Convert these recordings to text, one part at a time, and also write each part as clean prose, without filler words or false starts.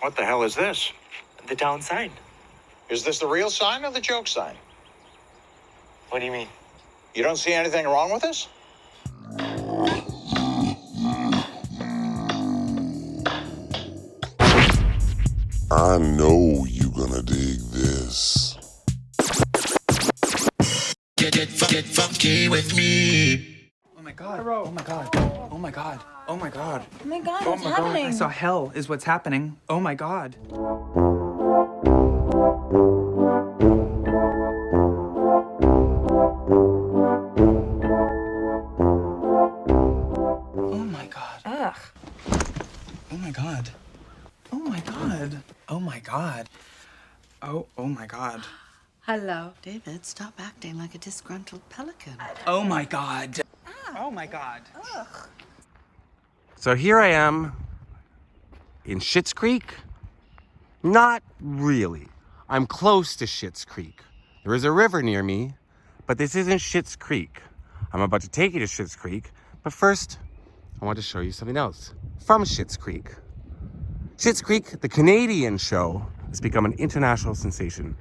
What the hell is this? The town sign. Is this the real sign or the joke sign? What do you mean? You don't see anything wrong with this? I know you gonna dig this. Get funky with me. Oh my god. Oh my god. Oh my god. Oh my god. Oh my god, Oh what's my happening? god. I saw hell is what's happening. Oh my god. Oh my god. Ugh. Oh my god. Oh my god. Oh my god. Oh my god. Hello. David, stop acting like a disgruntled pelican. Oh my god. Oh my god. Ugh. So here I am in Schitt Creek. Not really. I'm close to Schitt Creek. There is a river near me, but this isn't Schitt Creek. I'm about to take you to Schitt Creek, but first, I want to show you something else from Schitt Creek. Schitt Creek, the Canadian show, has become an international sensation.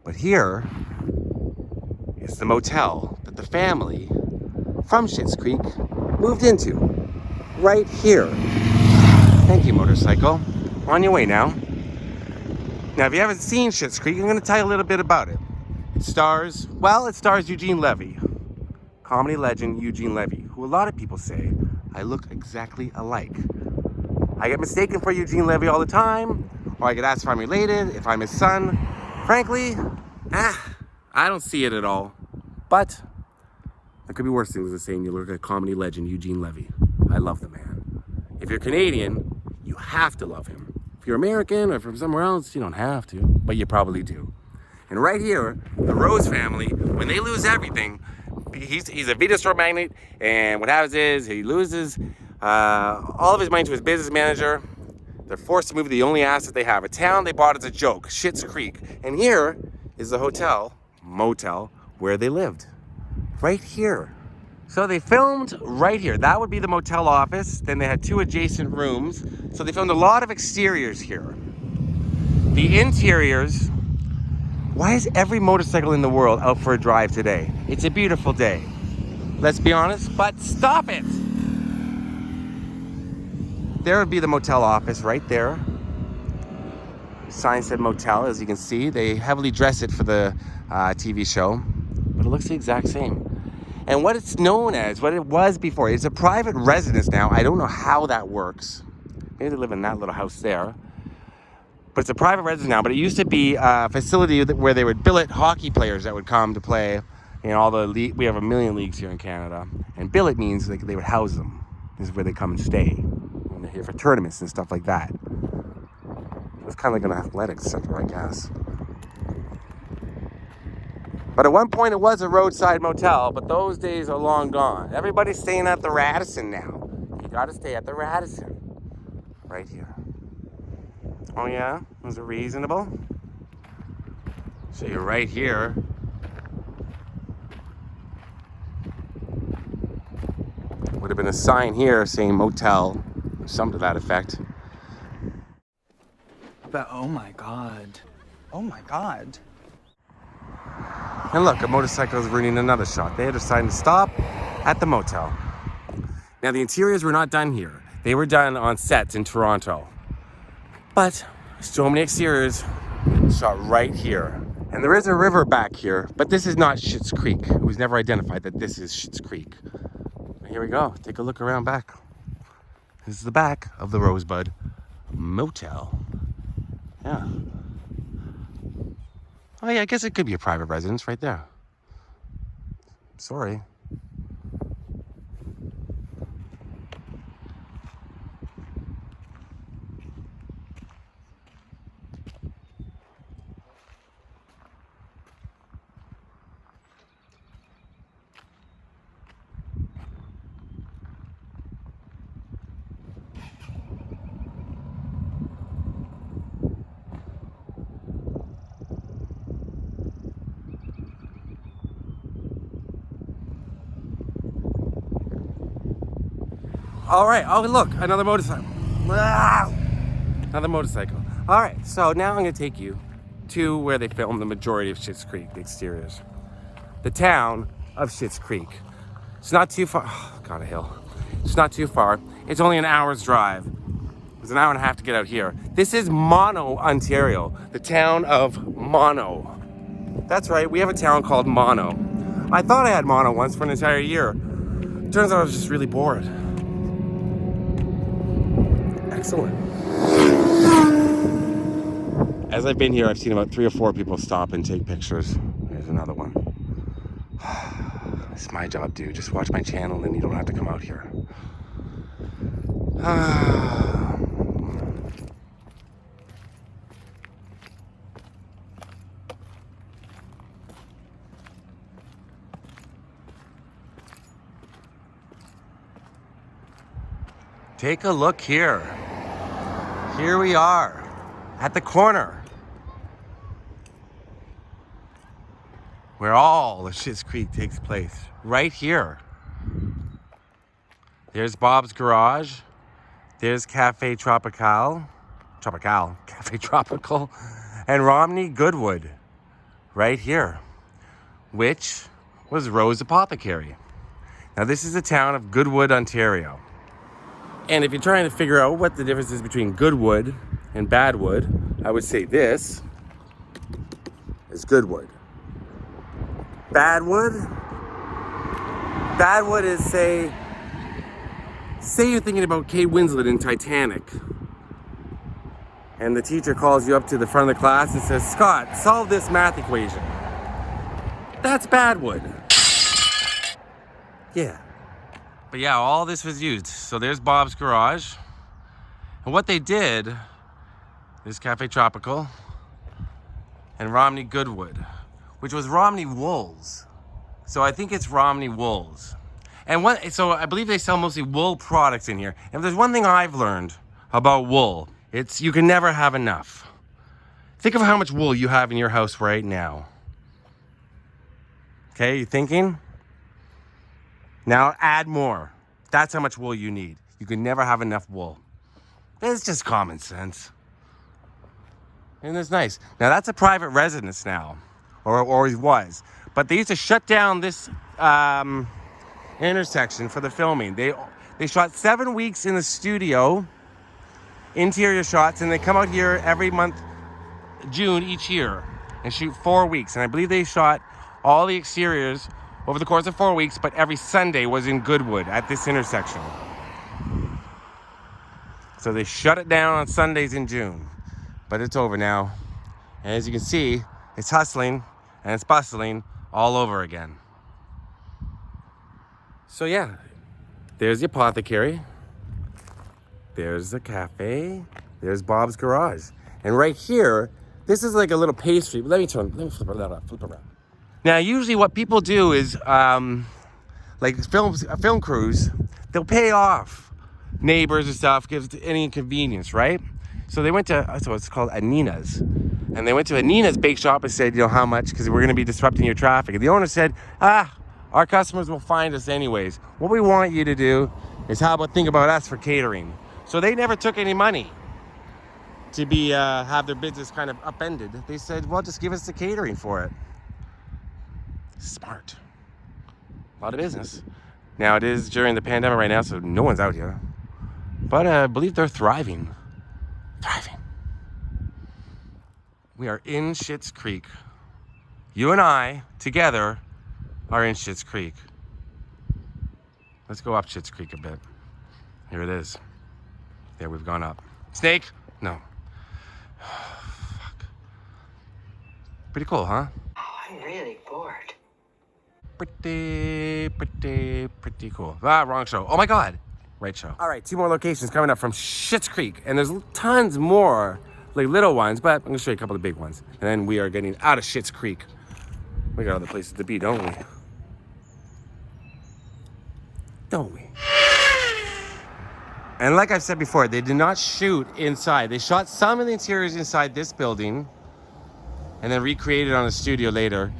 But here is the motel that the family from Schitt Creek moved into. Right here. Thank you, motorcycle. On your way now. Now, if you haven't seen Schitt Creek, I'm going to tell you a little bit about it. It stars Eugene Levy, comedy legend Eugene Levy, who a lot of people say I look exactly alike. I get mistaken for Eugene Levy all the time, or I get asked if I'm related, if I'm his son. Frankly, I don't see it at all. But there could be worse things than saying you look like comedy legend Eugene Levy. I love the man. If you're Canadian, you have to love him. If you're American or from somewhere else, you don't have to, but you probably do. And right here, the Rose family, when they lose everything, he's a video store magnate, and what happens is he loses all of his money to his business manager. They're forced to move to the only asset they have, a town they bought as a joke, Schitt Creek. And here is the motel, where they lived. Right here. So they filmed right here. That would be the motel office. Then they had 2 adjacent rooms. So they filmed a lot of exteriors here. The interiors, why is every motorcycle in the world out for a drive today? It's a beautiful day. Let's be honest, but stop it. There would be the motel office right there. Sign said motel, as you can see. They heavily dress it for the TV show, but it looks the exact same. And what it's known as, what it was before, it's a private residence now. I don't know how that works. Maybe they live in that little house there. But it's a private residence now, but it used to be a facility where they would billet hockey players that would come to play in all the league. We have 1 million leagues here in Canada. And billet means they would house them. This is where they come and stay when they're here for tournaments and stuff like that. It's kind of like an athletics center, I guess. But at one point it was a roadside motel, but those days are long gone. Everybody's staying at the Radisson now. You gotta stay at the Radisson. Right here. Oh yeah? Was it reasonable? So you're right here. Would have been a sign here saying motel, or something to that effect. But oh my god. Oh my god. And look, a motorcycle is ruining another shot. They had decided to stop at the motel. Now, the interiors were not done here. They were done on sets in Toronto. But so many exteriors shot right here. And there is a river back here, but this is not Schitt Creek. It was never identified that this is Schitt Creek. But here we go. Take a look around back. This is the back of the Rosebud Motel. Yeah. Oh yeah, I guess it could be a private residence right there. Sorry. All right, oh look, another motorcycle. Ah! Another motorcycle. All right, so now I'm going to take you to where they filmed the majority of Schitt Creek, the exteriors. The town of Schitt Creek. It's not too far. Oh, God, a hill. It's not too far. It's only an hour's drive. It's an hour and a half to get out here. This is Mono, Ontario, the town of Mono. That's right, we have a town called Mono. I thought I had Mono once for an entire year. Turns out I was just really bored. Excellent. As I've been here, I've seen about 3 or 4 people stop and take pictures. There's another one. It's my job, dude. Just watch my channel and you don't have to come out here. Take a look here. Here we are at the corner where all of Schitt Creek takes place. Right here. There's Bob's Garage. There's Cafe Cafe Tropical, and Romney Goodwood. Right here, which was Rose Apothecary. Now this is the town of Goodwood, Ontario. And if you're trying to figure out what the difference is between Goodwood and Badwood, I would say this is Goodwood. Badwood is, say you're thinking about Kate Winslet in Titanic, and the teacher calls you up to the front of the class and says, Scott, solve this math equation. That's Badwood. Yeah. But yeah, all this was used. So there's Bob's Garage. And what they did is Cafe Tropical and Romney Goodwood, which was Romney Wools. So I think it's Romney Wools. And so I believe they sell mostly wool products in here. And if there's one thing I've learned about wool, it's you can never have enough. Think of how much wool you have in your house right now. Okay, you thinking? Now add more. That's how much wool you need. You can never have enough wool. It's just common sense. And it's nice. Now that's a private residence now, or always was. But they used to shut down this intersection for the filming. They shot 7 weeks in the studio, interior shots, and they come out here every month, June each year, and shoot 4 weeks. And I believe they shot all the exteriors over the course of 4 weeks, but every Sunday was in Goodwood at this intersection. So they shut it down on Sundays in June, but it's over now. And as you can see, it's hustling and it's bustling all over again. So yeah, there's the apothecary, there's the cafe, there's Bob's Garage. And right here, this is like a little pastry. Let me flip it around. Now, usually what people do is, like film crews, they'll pay off neighbors and stuff, give any inconvenience, right? So they went to, so it's called Anina's. And they went to Anina's bake shop and said, how much? Because we're going to be disrupting your traffic. And the owner said, our customers will find us anyways. What we want you to do is think about us for catering. So they never took any money to have their business kind of upended. They said, well, just give us the catering for it. Smart. A lot of business. Now it is during the pandemic right now, so no one's out here. But I believe they're thriving. We are in Schitt Creek. You and I, together, are in Schitt Creek. Let's go up Schitt Creek a bit. Here it is. There, we've gone up. Snake? No. Fuck. Pretty cool, huh? Oh, I'm really bored. Pretty cool. Wrong show. Oh my God. Right show. All right, 2 more locations coming up from Schitt Creek. And there's tons more, like little ones, but I'm gonna show you a couple of big ones. And then we are getting out of Schitt Creek. We got other places to be, don't we? And like I've said before, they did not shoot inside. They shot some of the interiors inside this building and then recreated on a studio later.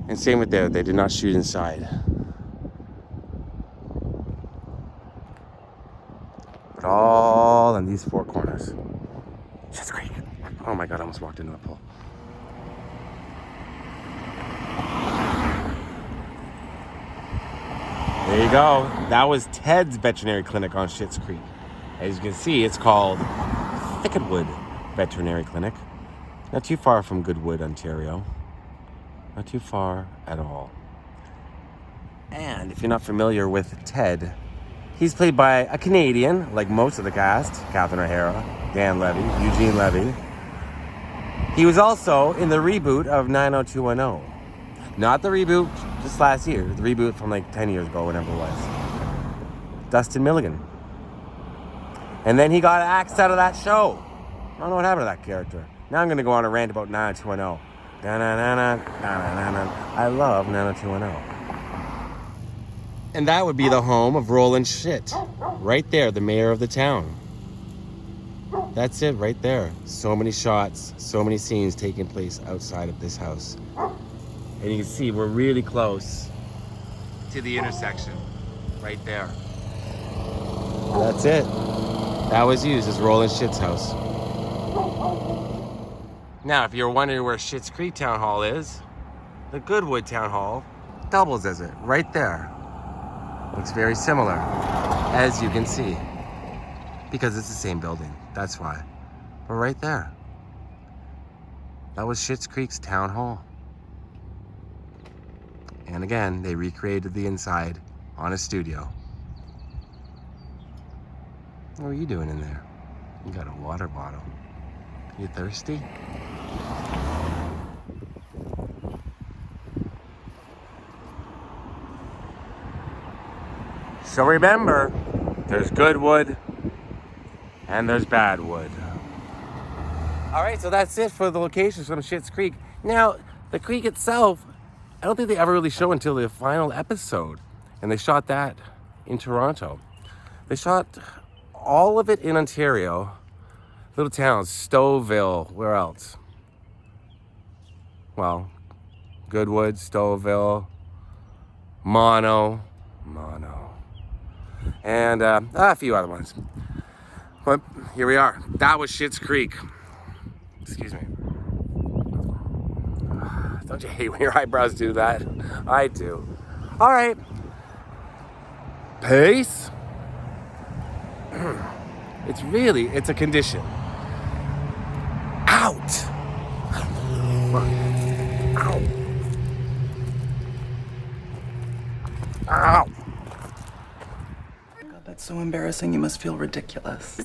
And same with there, they did not shoot inside. But all in these 4 corners. Schitt's Creek. Oh my God, I almost walked into a pool. There you go. That was Ted's veterinary clinic on Schitt's Creek. As you can see, it's called Pinewood Veterinary Clinic. Not too far from Goodwood, Ontario. Not too far at all. And if you're not familiar with Ted, he's played by a Canadian, like most of the cast. Catherine O'Hara, Dan Levy, Eugene Levy. He was also in the reboot of 90210. Not the reboot just last year, the reboot from like 10 years ago, whatever it was. Dustin Milligan. And then he got axed out of that show. I don't know what happened to that character. Now I'm going to go on a rant about 90210. I love 90210. And that would be the home of Roland Schitt. Right there, the mayor of the town. That's it right there. So many shots, so many scenes taking place outside of this house. And you can see we're really close to the intersection. Right there. That's it. That was used as Roland Schitt's house. Now, if you're wondering where Schitt's Creek Town Hall is, the Goodwood Town Hall doubles as it, right there. Looks very similar, as you can see. Because it's the same building, that's why. But right there. That was Schitt's Creek's Town Hall. And again, they recreated the inside on a studio. What are you doing in there? You got a water bottle. You thirsty? So remember, there's good wood and there's bad wood. All right, so that's it for the locations from Schitt's Creek. Now, the creek itself, I don't think they ever really show until the final episode. And they shot that in Toronto. They shot all of it in Ontario. Little towns, Stouffville, where else? Well, Goodwood, Stouffville, Mono, and a few other ones. But here we are. That was Schitt's Creek. Excuse me. Don't you hate when your eyebrows do that? I do. All right. Peace. It's a condition. Out. Ow. Ow. God, that's so embarrassing. You must feel ridiculous.